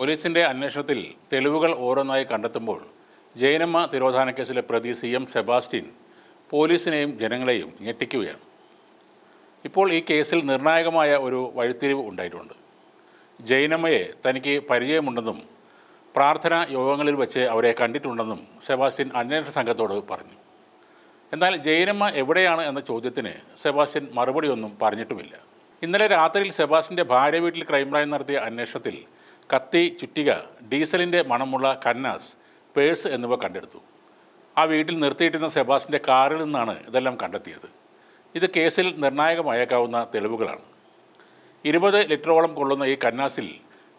പോലീസിന്റെ അന്വേഷണത്തിൽ തെളിവുകൾ ഓരോന്നായി കണ്ടെത്തുമ്പോൾ ജയനമ്മ തിരോധാന കേസിലെ പ്രതി CM സെബാസ്റ്റ്യൻ പോലീസിനെയും ജനങ്ങളെയും ഞെട്ടിക്കുകയാണ്. ഇപ്പോൾ ഈ കേസിൽ നിർണായകമായ ഒരു വഴിത്തിരിവ് ഉണ്ടായിട്ടുണ്ട്. ജയനമ്മയെ തനിക്ക് പരിചയമുണ്ടെന്നും പ്രാർത്ഥനാ യോഗങ്ങളിൽ വെച്ച് അവരെ കണ്ടിട്ടുണ്ടെന്നും സെബാസ്റ്റ്യൻ അന്വേഷണ സംഘത്തോട് പറഞ്ഞു. എന്നാൽ ജയനമ്മ എവിടെയാണ് എന്ന ചോദ്യത്തിന് സെബാസ്റ്റ്യൻ മറുപടിയൊന്നും പറഞ്ഞിട്ടുമില്ല. ഇന്നലെ രാത്രിയിൽ സെബാസ്റ്റ്യൻ്റെ ഭാര്യ വീട്ടിൽ ക്രൈംബ്രാഞ്ച് നടത്തിയ അന്വേഷണത്തിൽ കത്തി, ചുറ്റിക, ഡീസലിൻ്റെ മണമുള്ള കന്നാസ്, പേഴ്സ് എന്നിവ കണ്ടെടുത്തു. ആ വീട്ടിൽ നിർത്തിയിട്ടിരുന്ന സെബാസ്റ്റ്യൻ്റെ കാറിൽ നിന്നാണ് ഇതെല്ലാം കണ്ടെത്തിയത്. ഇത് കേസിൽ നിർണായകമായേക്കാവുന്ന തെളിവുകളാണ്. 20 ലിറ്ററോളം കൊള്ളുന്ന ഈ കന്നാസിൽ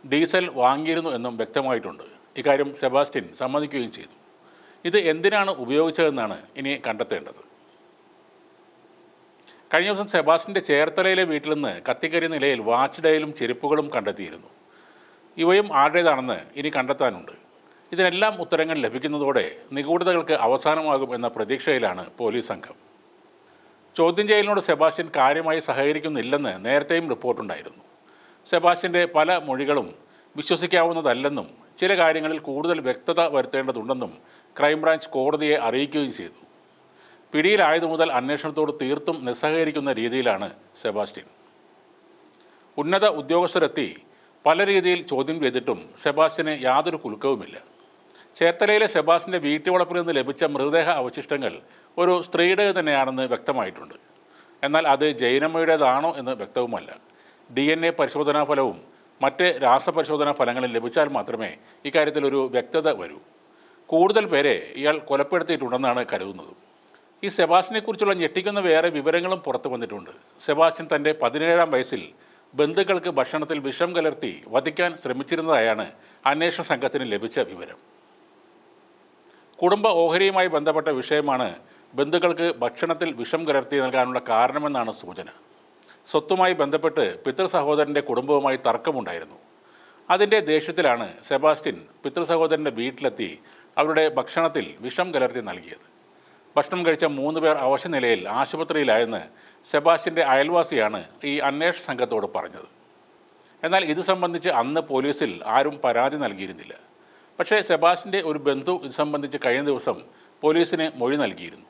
ഡീസൽ വാങ്ങിയിരുന്നു എന്നും വ്യക്തമായിട്ടുണ്ട്. ഇക്കാര്യം സെബാസ്റ്റ്യൻ സമ്മതിക്കുകയും ചെയ്തു. ഇത് എന്തിനാണ് ഉപയോഗിച്ചതെന്നാണ് ഇനി കണ്ടെത്തേണ്ടത്. കഴിഞ്ഞ ദിവസം സെബാസ്റ്റ്യൻ്റെ ചേർത്തലയിലെ വീട്ടിൽ നിന്ന് കത്തിക്കരിയ നിലയിൽ വാച്ച് ഡയലും ചെരുപ്പുകളും കണ്ടെത്തിയിരുന്നു. ഇവയും ആരുടേതാണെന്ന് ഇനി കണ്ടെത്താനുണ്ട്. ഇതിനെല്ലാം ഉത്തരങ്ങൾ ലഭിക്കുന്നതോടെ നിഗൂഢതകൾക്ക് അവസാനമാകും എന്ന പ്രതീക്ഷയിലാണ് പോലീസ് സംഘം. ചോദ്യം ചെയ്യലിനോട് സെബാസ്റ്റ്യൻ കാര്യമായി സഹകരിക്കുന്നില്ലെന്ന് നേരത്തെയും റിപ്പോർട്ടുണ്ടായിരുന്നു. സെബാസ്റ്റ്യൻ്റെ പല മൊഴികളും വിശ്വസിക്കാവുന്നതല്ലെന്നും ചില കാര്യങ്ങളിൽ കൂടുതൽ വ്യക്തത വരുത്തേണ്ടതുണ്ടെന്നും ക്രൈംബ്രാഞ്ച് കോടതിയെ അറിയിക്കുകയും ചെയ്തു. പിടിയിലായതു മുതൽ അന്വേഷണത്തോട് തീർത്തും നിസ്സഹകരിക്കുന്ന രീതിയിലാണ് സെബാസ്റ്റ്യൻ. ഉന്നത ഉദ്യോഗസ്ഥരെത്തി പല രീതിയിൽ ചോദ്യം ചെയ്തിട്ടും സെബാസ്റ്റ്യന് യാതൊരു കുലുക്കവുമില്ല. ചേർത്തലയിലെ സെബാസ്റ്റ്യൻ്റെ വീട്ടുവളപ്പിൽ നിന്ന് ലഭിച്ച മൃതദേഹ അവശിഷ്ടങ്ങൾ ഒരു സ്ത്രീയുടെ തന്നെയാണെന്ന് വ്യക്തമായിട്ടുണ്ട്. എന്നാൽ അത് ജയനമ്മയുടേതാണോ എന്ന് വ്യക്തവുമല്ല. DNA പരിശോധനാ ഫലവും മറ്റ് രാസപരിശോധനാ ഫലങ്ങളും ലഭിച്ചാൽ മാത്രമേ ഇക്കാര്യത്തിൽ ഒരു വ്യക്തത വരൂ. കൂടുതൽ പേരെ ഇയാൾ കൊലപ്പെടുത്തിയിട്ടുണ്ടെന്നാണ് കരുതുന്നത്. ഈ സെബാസ്റ്റ്യനെക്കുറിച്ചുള്ള ഞെട്ടിക്കുന്ന വേറെ വിവരങ്ങളും പുറത്തു വന്നിട്ടുണ്ട്. സെബാസ്റ്റ്യൻ തൻ്റെ 17-ാം വയസ്സിൽ ബന്ധുക്കൾക്ക് ഭക്ഷണത്തിൽ വിഷം കലർത്തി വധിക്കാൻ ശ്രമിച്ചിരുന്നതായാണ് അന്വേഷണ സംഘത്തിന് ലഭിച്ച വിവരം. കുടുംബ ഓഹരിയുമായി ബന്ധപ്പെട്ട വിഷയമാണ് ബന്ധുക്കൾക്ക് ഭക്ഷണത്തിൽ വിഷം കലർത്തി നൽകാനുള്ള കാരണമെന്നാണ് സൂചന. സ്വത്തുമായി ബന്ധപ്പെട്ട് പിതൃ സഹോദരൻ്റെ കുടുംബവുമായി തർക്കമുണ്ടായിരുന്നു. അതിൻ്റെ ദേഷ്യത്തിലാണ് സെബാസ്റ്റ്യൻ പിതൃ സഹോദരൻ്റെ വീട്ടിലെത്തി അവരുടെ ഭക്ഷണത്തിൽ വിഷം കലർത്തി നൽകിയത്. ഭക്ഷണം കഴിച്ച 3 പേർ അവശനിലയിൽ ആശുപത്രിയിലായെന്ന് സെബാസ്റ്റ്യൻ്റെ അയൽവാസിയാണ് ഈ അന്വേഷണ സംഘത്തോട് പറഞ്ഞത്. എന്നാൽ ഇത് സംബന്ധിച്ച് അന്ന് പോലീസിൽ ആരും പരാതി നൽകിയിരുന്നില്ല. പക്ഷേ സെബാസ്റ്റ്യൻ്റെ ഒരു ബന്ധു ഇത് സംബന്ധിച്ച് കഴിഞ്ഞ ദിവസം പോലീസിന് മൊഴി നൽകിയിരുന്നു.